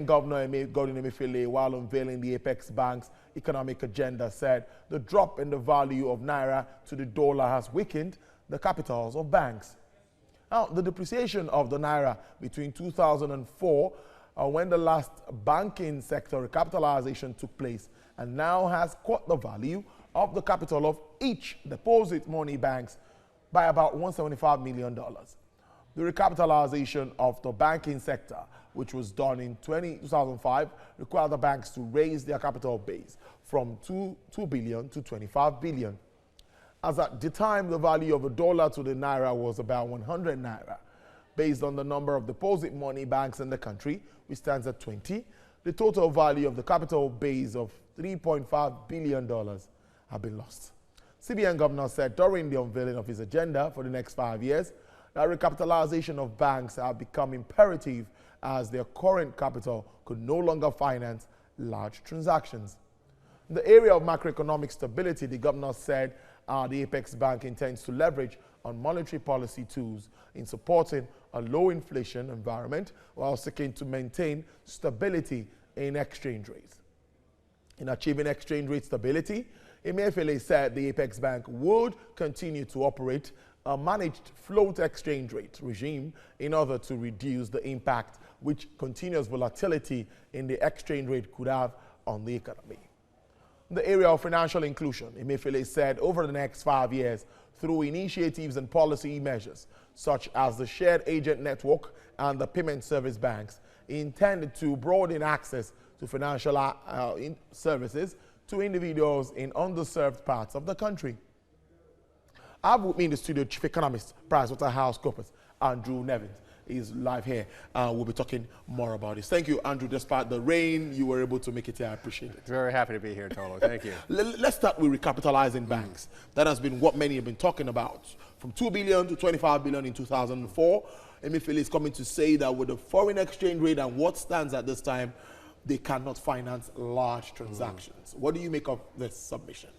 Governor Godwin Emefiele, while unveiling the Apex Bank's economic agenda, said the drop in the value of naira to the dollar has weakened the capitals of banks. Now, the depreciation of the naira between 2004 when the last banking sector recapitalization took place, and now has cut the value of the capital of each deposit money banks by about $175 million. The recapitalization of the banking sector, which was done in 2005, required the banks to raise their capital base from 2 billion to 25 billion. As at the time, the value of a dollar to the naira was about 100 naira. Based on the number of deposit money banks in the country, which stands at 20, the total value of the capital base of $3.5 billion have been lost. CBN Governor said during the unveiling of his agenda for the next 5 years that recapitalization of banks have become imperative as their current capital could no longer finance large transactions. In the area of macroeconomic stability, the governor said the Apex Bank intends to leverage on monetary policy tools in supporting a low inflation environment while seeking to maintain stability in exchange rates. In achieving exchange rate stability, Emefiele said the Apex Bank would continue to operate a managed float exchange rate regime in order to reduce the impact which continuous volatility in the exchange rate could have on the economy. In the area of financial inclusion, Emefiele said over the next 5 years, through initiatives and policy measures such as the shared agent network and the payment service banks, intended to broaden access to financial services to individuals in underserved parts of the country. I have with me in the studio Chief Economist, PricewaterhouseCoopers, Andrew Nevins. He's live here. We'll be talking more about this. Thank you, Andrew. Despite the rain, you were able to make it here. I appreciate it. Very happy to be here, Tolo. Thank you. Let's start with recapitalizing banks. That has been what many have been talking about. From 2 billion to 25 billion in 2004, Emefiele is coming to say that with the foreign exchange rate and what stands at this time, they cannot finance large transactions. What do you make of this submission?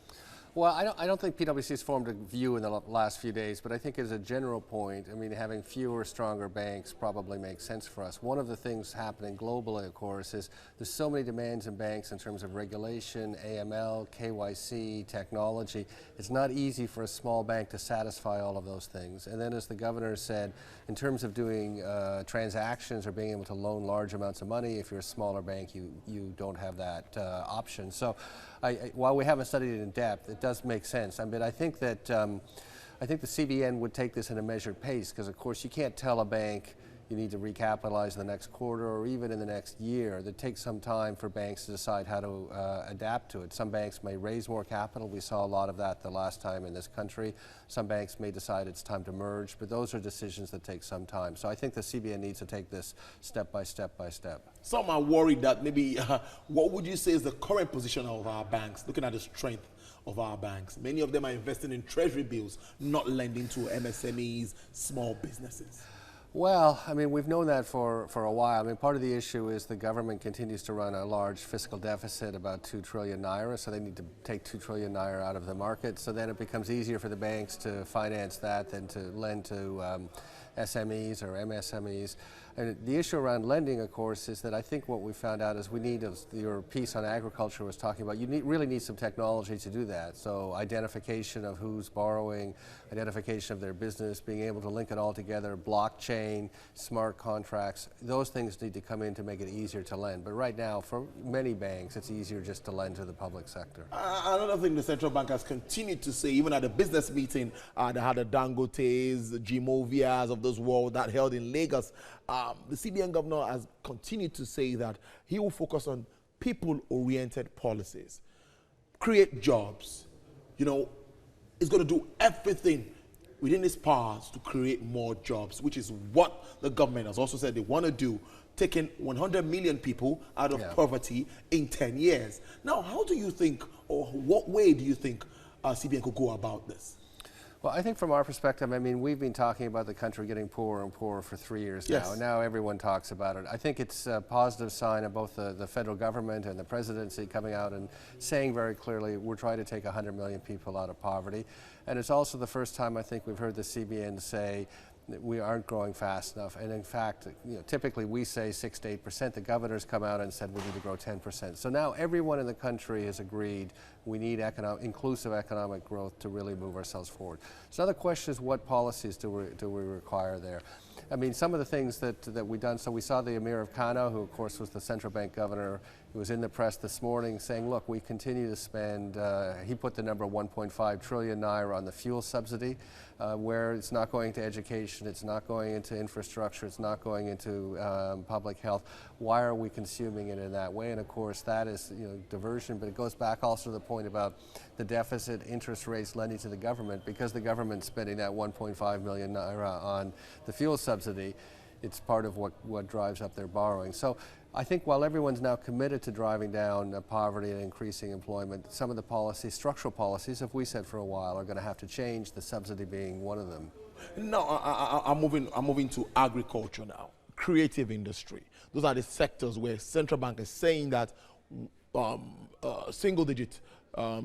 Well, I don't think PwC has formed a view in the last few days, but I think as a general point, I mean, having fewer, stronger banks probably makes sense for us. One of the things happening globally, of course, is there's so many demands in banks in terms of regulation, AML, KYC, technology. It's not easy for a small bank to satisfy all of those things. And then as the governor said, in terms of doing transactions or being able to loan large amounts of money, if you're a smaller bank, you don't have that option. So while we haven't studied it in depth, it does make sense. I mean, I think that the CBN would take this in a measured pace because, of course, you can't tell a bank you need to recapitalize in the next quarter or even in the next year. It takes some time for banks to decide how to adapt to it. Some banks may raise more capital. We saw a lot of that the last time in this country. Some banks may decide it's time to merge, but those are decisions that take some time. So I think the CBN needs to take this step by step by step. Some are worried that maybe, what would you say is the current position of our banks, looking at the strength of our banks? Many of them are investing in treasury bills, not lending to MSMEs, small businesses. Well, I mean, we've known that for a while. I mean, part of the issue is the government continues to run a large fiscal deficit, about 2 trillion naira, so they need to take 2 trillion naira out of the market. So then it becomes easier for the banks to finance that than to lend to SMEs or MSMEs. And the issue around lending, of course, is that I think what we found out is we need, as your piece on agriculture was talking about, you really need some technology to do that. So identification of who's borrowing, identification of their business, being able to link it all together, blockchain, smart contracts, those things need to come in to make it easier to lend. But right now, for many banks, it's easier just to lend to the public sector. Another thing the central bank has continued to say, even at the business meeting, they had the Dangotes, the Gimovias of this world that held in Lagos. The CBN governor has continued to say that he will focus on people-oriented policies, create jobs. You know, he's going to do everything within his powers to create more jobs, which is what the government has also said they want to do, taking 100 million people out of poverty in 10 years. Now, how do you think, or what way do you think CBN could go about this? Well, I think from our perspective, I mean, we've been talking about the country getting poorer and poorer for 3 years now, and now everyone talks about it. I think it's a positive sign of both the federal government and the presidency coming out and saying very clearly, we're trying to take 100 million people out of poverty. And it's also the first time I think we've heard the CBN say, we aren't growing fast enough. And in fact, typically we say 6 to 8%. The governor's come out and said we need to grow 10%. So now everyone in the country has agreed we need inclusive economic growth to really move ourselves forward. So now the question is, what policies do we require there? I mean, some of the things that we've done, so we saw the Emir of Kano, who of course was the central bank governor, who was in the press this morning saying, look, we continue to spend, he put the number 1.5 trillion naira on the fuel subsidy, where it's not going to education, it's not going into infrastructure, it's not going into public health. Why are we consuming it in that way? And of course that is diversion, but it goes back also to the point about the deficit, interest rates lending to the government, because the government's spending that 1.5 million naira on the fuel subsidy. It's part of what drives up their borrowing. So I think while everyone's now committed to driving down poverty and increasing employment, some of the policies, structural policies, as we said for a while, are going to have to change, the subsidy being one of them. No, I'm moving to agriculture now, creative industry. Those are the sectors where central bank is saying that single-digit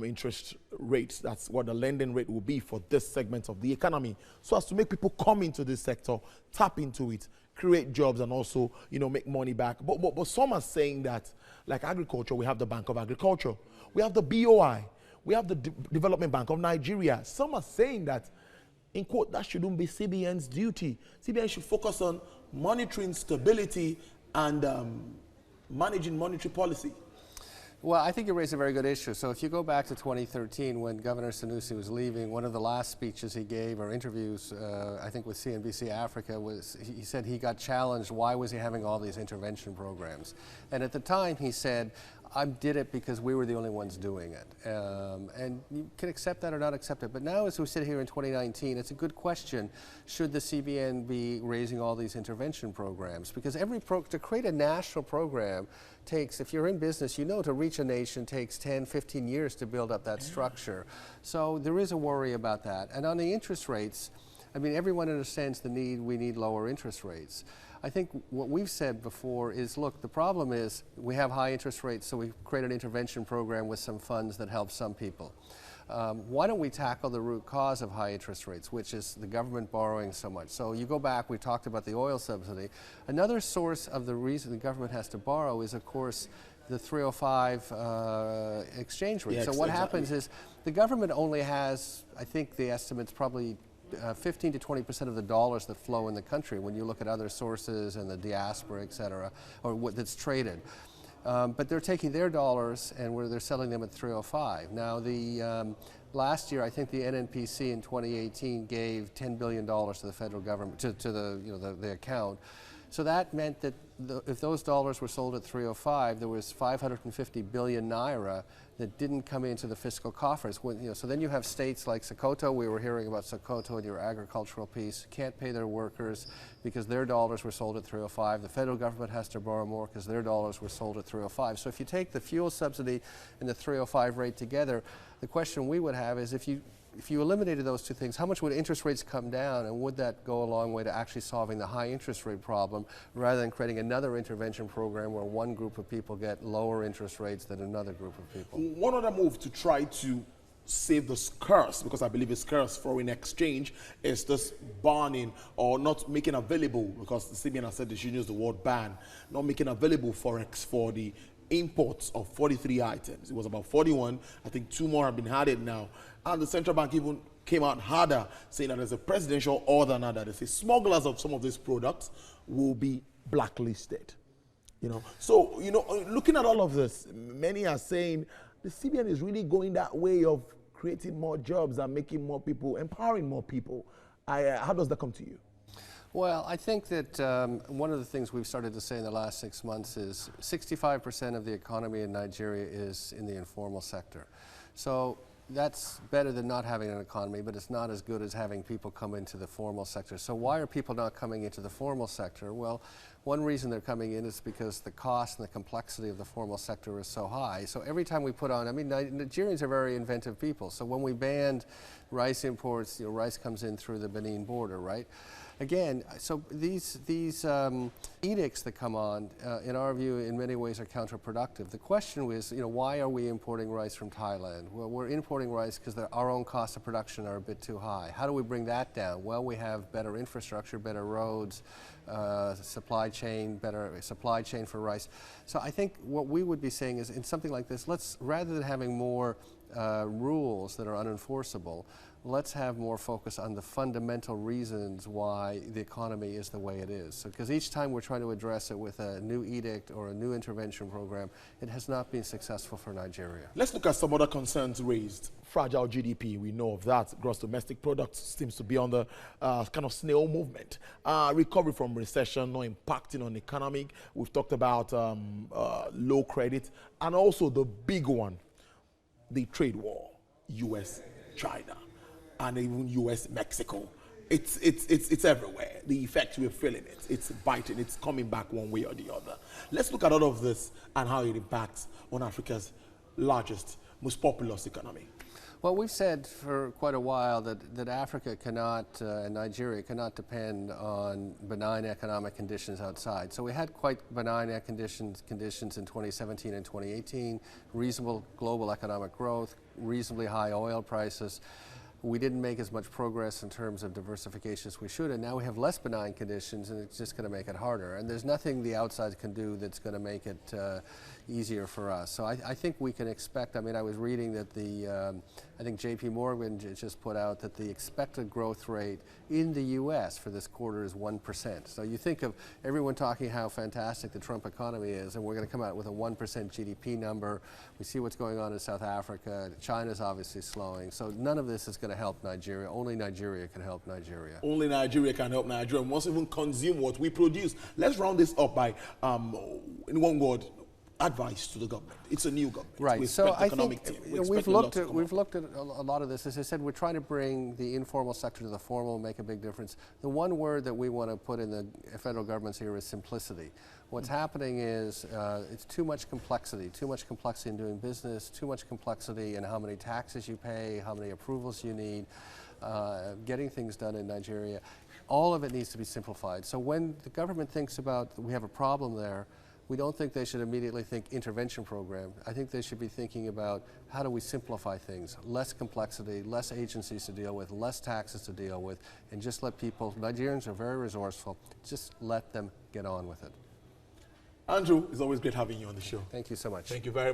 interest rates, that's what the lending rate will be for this segment of the economy, so as to make people come into this sector, tap into it, create jobs, and also make money back. But some are saying that, like agriculture, we have the Bank of Agriculture, we have the BOI, we have the Development Bank of Nigeria. Some are saying that, in quote, that shouldn't be CBN's duty. CBN should focus on monitoring stability and managing monetary policy. Well, I think you raise a very good issue. So if you go back to 2013, when Governor Sanusi was leaving, one of the last speeches he gave, or interviews, I think with CNBC Africa, was he said he got challenged, why was he having all these intervention programs? And at the time he said, I did it because we were the only ones doing it. And you can accept that or not accept it. But now as we sit here in 2019, it's a good question. Should the CBN be raising all these intervention programs? Because to create a national program takes, if you're in business, to reach a nation takes 10, 15 years to build up that structure. So there is a worry about that. And on the interest rates, I mean, everyone understands we need lower interest rates. I think what we've said before is, look, the problem is we have high interest rates, so we create an intervention program with some funds that help some people. Why don't we tackle the root cause of high interest rates, which is the government borrowing so much? So you go back, we talked about the oil subsidy. Another source of the reason the government has to borrow is, of course, the 305 exchange rate. Yeah, so what happens is the government only has, I think the estimate's probably 15 to 20% of the dollars that flow in the country when you look at other sources and the diaspora, et cetera, or that's traded. But they're taking their dollars and they're selling them at 305. Now, last year, I think the NNPC in 2018 gave $10 billion to the federal government, to the account. So that meant that if those dollars were sold at 305, there was 550 billion naira that didn't come into the fiscal coffers. So then you have states like Sokoto. We were hearing about Sokoto in your agricultural piece, can't pay their workers because their dollars were sold at 305. The federal government has to borrow more because their dollars were sold at 305. So if you take the fuel subsidy and the 305 rate together, the question we would have is, if you eliminated those two things, how much would interest rates come down, and would that go a long way to actually solving the high interest rate problem, rather than creating another intervention program where one group of people get lower interest rates than another group of people? One other move to try to save the scarce, because I believe it's scarce foreign exchange, is this banning or not making available, because the CBN has said they should use the word ban, not making available Forex for the imports of 43 items. It was about 41. I think 2 more have been added now. And the central bank even came out harder, saying that there's a presidential order now that they say smugglers of some of these products will be blacklisted. So, looking at all of this, many are saying the CBN is really going that way of creating more jobs and making more people, empowering more people. How does that come to you? Well, I think that one of the things we've started to say in the last 6 months is 65% of the economy in Nigeria is in the informal sector. So that's better than not having an economy, but it's not as good as having people come into the formal sector. So why are people not coming into the formal sector? Well, one reason they're coming in is because the cost and the complexity of the formal sector is so high. So every time we put on, Nigerians are very inventive people. So when we banned rice imports, rice comes in through the Benin border, right? again, so these edicts that come on, in our view, in many ways are counterproductive. The question was, why are we importing rice from Thailand? Well, we're importing rice because our own costs of production are a bit too high. How do we bring that down? Well, we have better infrastructure, better roads, supply chain, better supply chain for rice. So I think what we would be saying is, in something like this, rather than having more rules that are unenforceable, let's have more focus on the fundamental reasons why the economy is the way it is. Because each time we're trying to address it with a new edict or a new intervention program, it has not been successful for Nigeria. Let's look at some other concerns raised. Fragile GDP, we know of that. Gross domestic product seems to be on the kind of snail movement. Recovery from recession, not impacting on the economy. We've talked about low credit, and also the big one, the trade war, US-China. And even US-Mexico. It's everywhere. The effect, we're feeling it. It's biting. It's coming back one way or the other. Let's look at all of this and how it impacts on Africa's largest, most populous economy. Well, we've said for quite a while that Africa cannot, and Nigeria cannot depend on benign economic conditions outside. So we had quite benign conditions in 2017 and 2018, reasonable global economic growth, reasonably high oil prices. We didn't make as much progress in terms of diversification as we should, and now we have less benign conditions, and it's just going to make it harder. And there's nothing the outside can do that's going to make it easier for us. So I think we can expect, I was reading that I think JP Morgan just put out that the expected growth rate in the US for this quarter is 1%. So you think of everyone talking how fantastic the Trump economy is, and we're going to come out with a 1% GDP number. We see what's going on in South Africa. China's obviously slowing. So none of this is going to help Nigeria. Only Nigeria can help Nigeria. Only Nigeria can help Nigeria. We must even consume what we produce. Let's round this up by, in one word, advice to the government. It's a new government. Right. So I think we've looked at a lot of this. As I said, we're trying to bring the informal sector to the formal, make a big difference. The one word that we want to put in the federal government's here is simplicity. What's happening is it's too much complexity in doing business, too much complexity in how many taxes you pay, how many approvals you need, getting things done in Nigeria. All of it needs to be simplified. So when the government thinks about we have a problem there, we don't think they should immediately think intervention program. I think they should be thinking about how do we simplify things, less complexity, less agencies to deal with, less taxes to deal with, and just let people, Nigerians are very resourceful, just let them get on with it. Andrew, it's always great having you on the show. Thank you so much. Thank you very much.